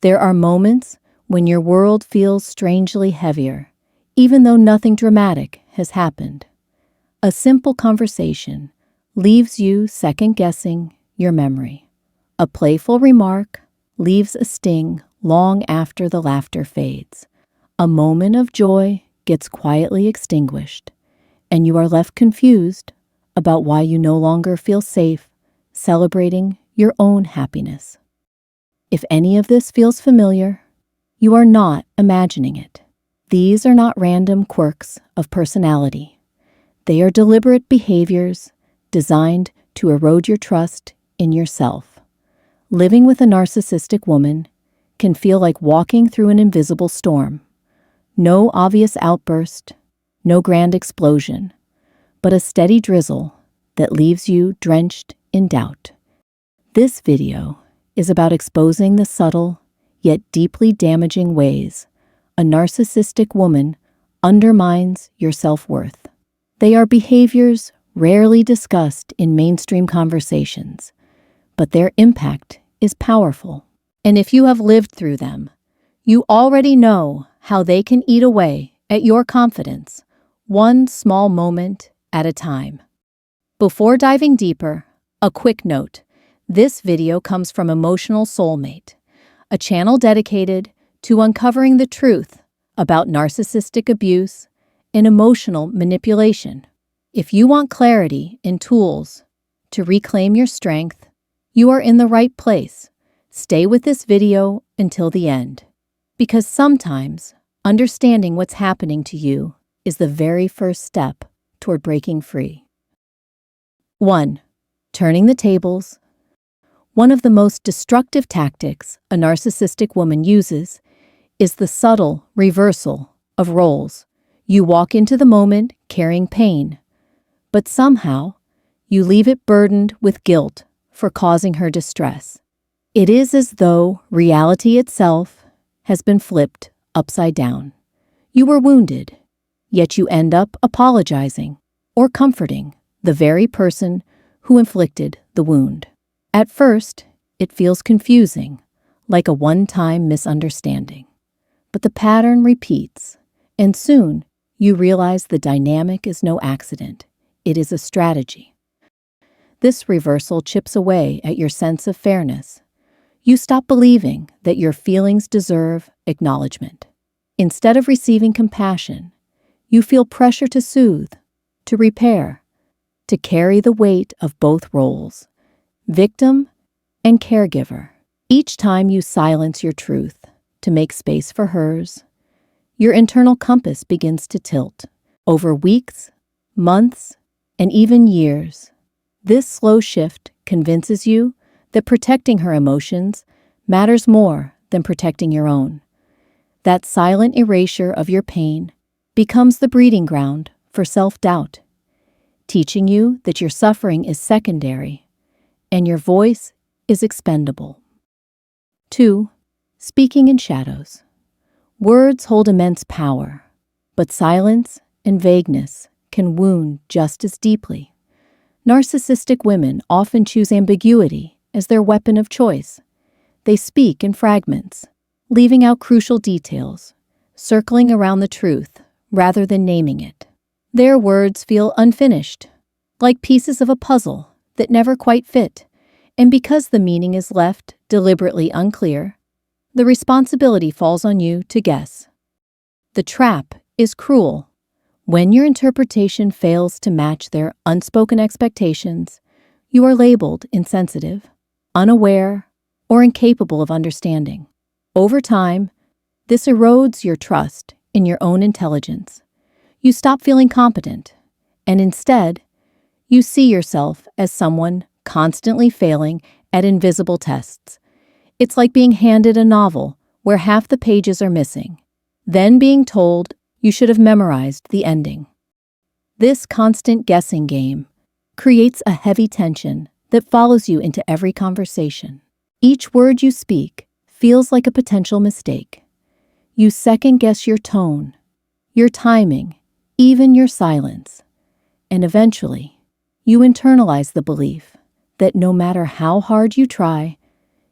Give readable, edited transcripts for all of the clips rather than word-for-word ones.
There are moments when your world feels strangely heavier, even though nothing dramatic has happened. A simple conversation leaves you second-guessing your memory. A playful remark leaves a sting long after the laughter fades. A moment of joy gets quietly extinguished, and you are left confused about why you no longer feel safe celebrating your own happiness. If any of this feels familiar, you are not imagining it. These are not random quirks of personality. They are deliberate behaviors designed to erode your trust in yourself. Living with a narcissistic woman can feel like walking through an invisible storm. No obvious outburst, no grand explosion, but a steady drizzle that leaves you drenched in doubt. This video is about exposing the subtle, yet deeply damaging ways a narcissistic woman undermines your self-worth. They are behaviors rarely discussed in mainstream conversations, but their impact is powerful. And if you have lived through them, you already know how they can eat away at your confidence, one small moment at a time. Before diving deeper, a quick note. This video comes from Emotional Soulmate, a channel dedicated to uncovering the truth about narcissistic abuse and emotional manipulation. If you want clarity and tools to reclaim your strength, you are in the right place. Stay with this video until the end, because sometimes understanding what's happening to you is the very first step toward breaking free. 1. Turning the tables. One of the most destructive tactics a narcissistic woman uses is the subtle reversal of roles. You walk into the moment carrying pain, but somehow you leave it burdened with guilt for causing her distress. It is as though reality itself has been flipped upside down. You were wounded, yet you end up apologizing or comforting the very person who inflicted the wound. At first, it feels confusing, like a one-time misunderstanding. But the pattern repeats, and soon you realize the dynamic is no accident. It is a strategy. This reversal chips away at your sense of fairness. You stop believing that your feelings deserve acknowledgement. Instead of receiving compassion, you feel pressure to soothe, to repair, to carry the weight of both roles, victim and caregiver. Each time you silence your truth to make space for hers, your internal compass begins to tilt. Over weeks, months, and even years, this slow shift convinces you that protecting her emotions matters more than protecting your own. That silent erasure of your pain becomes the breeding ground for self-doubt, teaching you that your suffering is secondary and your voice is expendable. 2. Speaking in shadows. Words hold immense power, but silence and vagueness can wound just as deeply. Narcissistic women often choose ambiguity as their weapon of choice. They speak in fragments, leaving out crucial details, circling around the truth rather than naming it. Their words feel unfinished, like pieces of a puzzle that never quite fit, and because the meaning is left deliberately unclear, the responsibility falls on you to guess. The trap is cruel. When your interpretation fails to match their unspoken expectations, you are labeled insensitive, unaware, or incapable of understanding. Over time, this erodes your trust in your own intelligence. You stop feeling competent, and instead, you see yourself as someone constantly failing at invisible tests. It's like being handed a novel where half the pages are missing, then being told you should have memorized the ending. This constant guessing game creates a heavy tension that follows you into every conversation. Each word you speak feels like a potential mistake. You second-guess your tone, your timing, even your silence. And eventually, you internalize the belief that no matter how hard you try,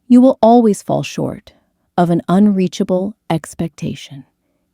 you will always fall short, of an unreachable expectation.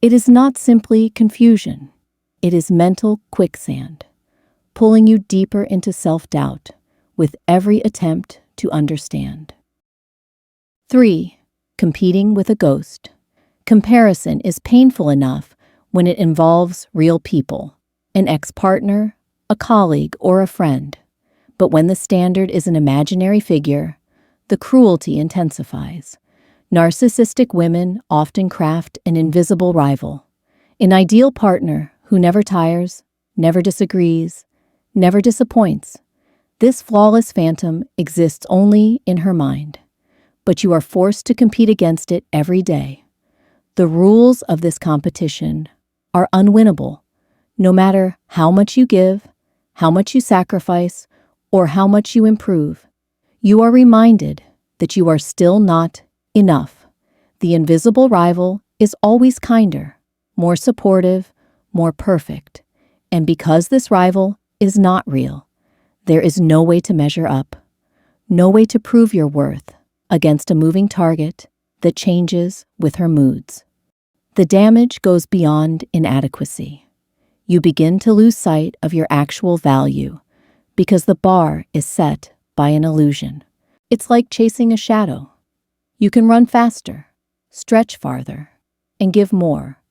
It is not simply confusion. It is mental quicksand, pulling you deeper into self-doubt with every attempt to understand. 3. Competing with a ghost. Comparison is painful enough when it involves real people, an ex-partner, a colleague, or a friend. But when the standard is an imaginary figure, the cruelty intensifies. Narcissistic women often craft an invisible rival, an ideal partner who never tires, never disagrees, never disappoints. This flawless phantom exists only in her mind, but you are forced to compete against it every day. The rules of this competition are unwinnable, no matter how much you give, how much you sacrifice, or how much you improve. You are reminded that you are still not enough. The invisible rival is always kinder, more supportive, more perfect. And because this rival is not real, there is no way to measure up, no way to prove your worth against a moving target that changes with her moods. The damage goes beyond inadequacy. You begin to lose sight of your actual value because the bar is set by an illusion. It's like chasing a shadow. You can run faster, stretch farther, and give more,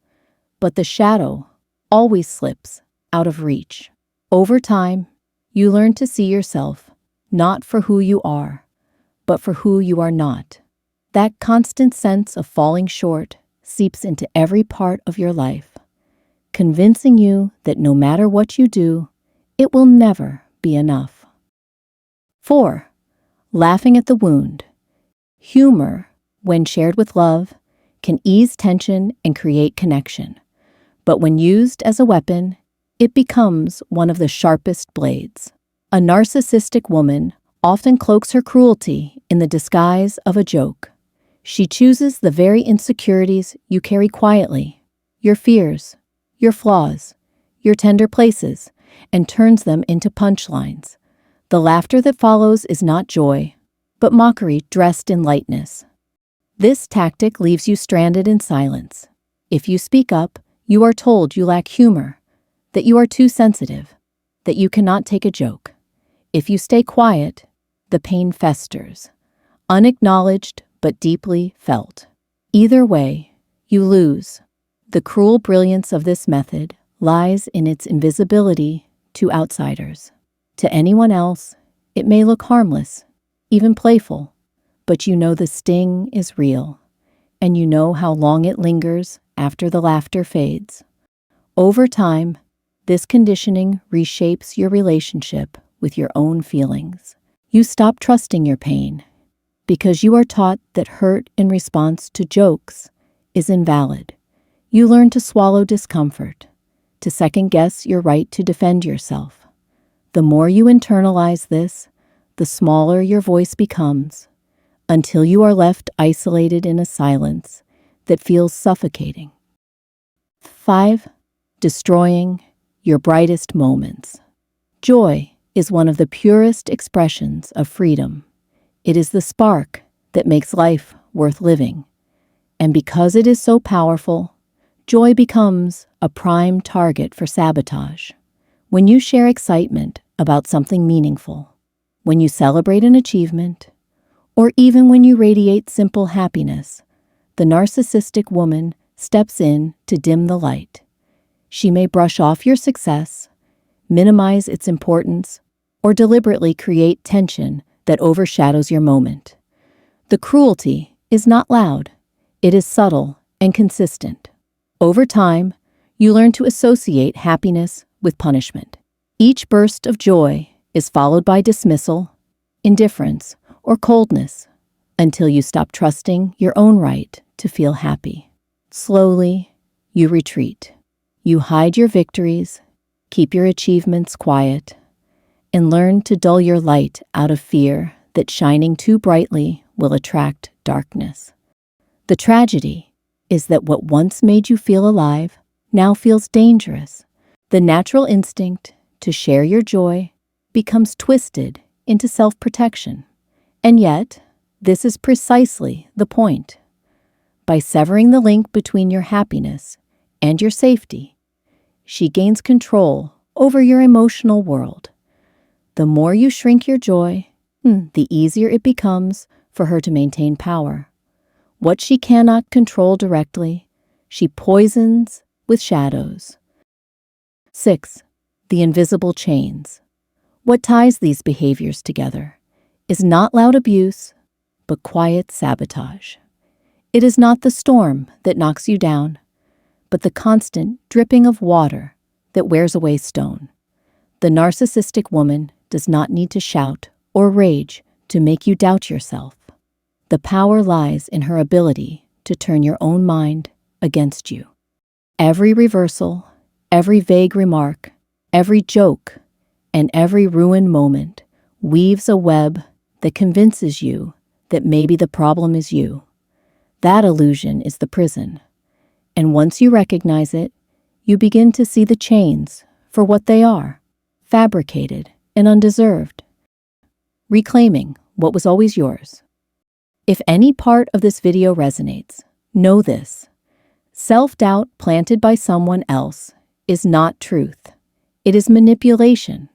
but the shadow always slips out of reach. Over time, you learn to see yourself not for who you are, but for who you are not. That constant sense of falling short seeps into every part of your life, convincing you that no matter what you do, it will never be enough. 4. Laughing at the wound. Humor, when shared with love, can ease tension and create connection. But when used as a weapon, it becomes one of the sharpest blades. A narcissistic woman often cloaks her cruelty in the disguise of a joke. She chooses the very insecurities you carry quietly, your fears, your flaws, your tender places, and turns them into punchlines. The laughter that follows is not joy, but mockery dressed in lightness. This tactic leaves you stranded in silence. If you speak up, you are told you lack humor, that you are too sensitive, that you cannot take a joke. If you stay quiet, the pain festers, unacknowledged but deeply felt. Either way, you lose. The cruel brilliance of this method lies in its invisibility to outsiders. To anyone else, it may look harmless, even playful, but you know the sting is real, and you know how long it lingers after the laughter fades. Over time, this conditioning reshapes your relationship with your own feelings. You stop trusting your pain because you are taught that hurt in response to jokes is invalid. You learn to swallow discomfort, to second-guess your right to defend yourself. The more you internalize this, the smaller your voice becomes, until you are left isolated in a silence that feels suffocating. 5. Destroying your brightest moments. Joy is one of the purest expressions of freedom. It is the spark that makes life worth living. And because it is so powerful, joy becomes a prime target for sabotage. When you share excitement about something meaningful, when you celebrate an achievement, or even when you radiate simple happiness, the narcissistic woman steps in to dim the light. She may brush off your success, minimize its importance, or deliberately create tension that overshadows your moment. The cruelty is not loud. It is subtle and consistent. Over time, you learn to associate happiness with punishment. Each burst of joy is followed by dismissal, indifference, or coldness until you stop trusting your own right to feel happy. Slowly, you retreat. You hide your victories, keep your achievements quiet, and learn to dull your light out of fear that shining too brightly will attract darkness. The tragedy is that what once made you feel alive now feels dangerous. The natural instinct to share your joy becomes twisted into self-protection. And yet, this is precisely the point. By severing the link between your happiness and your safety, she gains control over your emotional world. The more you shrink your joy, the easier it becomes for her to maintain power. What she cannot control directly, she poisons with shadows. 6. The invisible chains. What ties these behaviors together is not loud abuse, but quiet sabotage. It is not the storm that knocks you down, but the constant dripping of water that wears away stone. The narcissistic woman does not need to shout or rage to make you doubt yourself. The power lies in her ability to turn your own mind against you. Every reversal, every vague remark, every joke, and every ruined moment weaves a web that convinces you that maybe the problem is you. That illusion is the prison. And once you recognize it, you begin to see the chains for what they are, fabricated and undeserved. Reclaiming what was always yours. If any part of this video resonates, know this. Self-doubt planted by someone else is not truth. It is manipulation.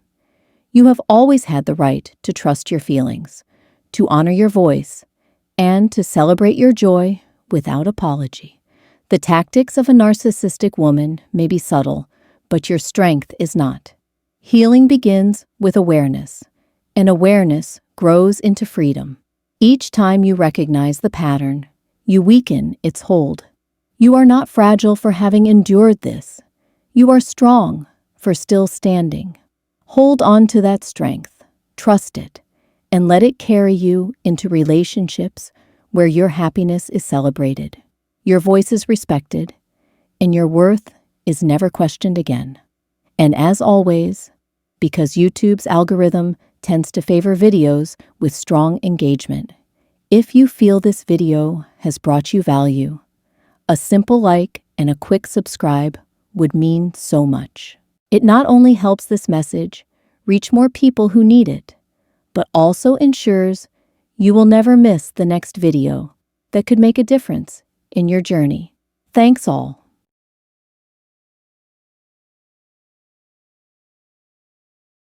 You have always had the right to trust your feelings, to honor your voice, and to celebrate your joy without apology. The tactics of a narcissistic woman may be subtle, but your strength is not. Healing begins with awareness, and awareness grows into freedom. Each time you recognize the pattern, you weaken its hold. You are not fragile for having endured this. You are strong for still standing. Hold on to that strength, trust it, and let it carry you into relationships where your happiness is celebrated, your voice is respected, and your worth is never questioned again. And as always, because YouTube's algorithm tends to favor videos with strong engagement, if you feel this video has brought you value, a simple like and a quick subscribe would mean so much. It not only helps this message reach more people who need it, but also ensures you will never miss the next video that could make a difference in your journey. Thanks all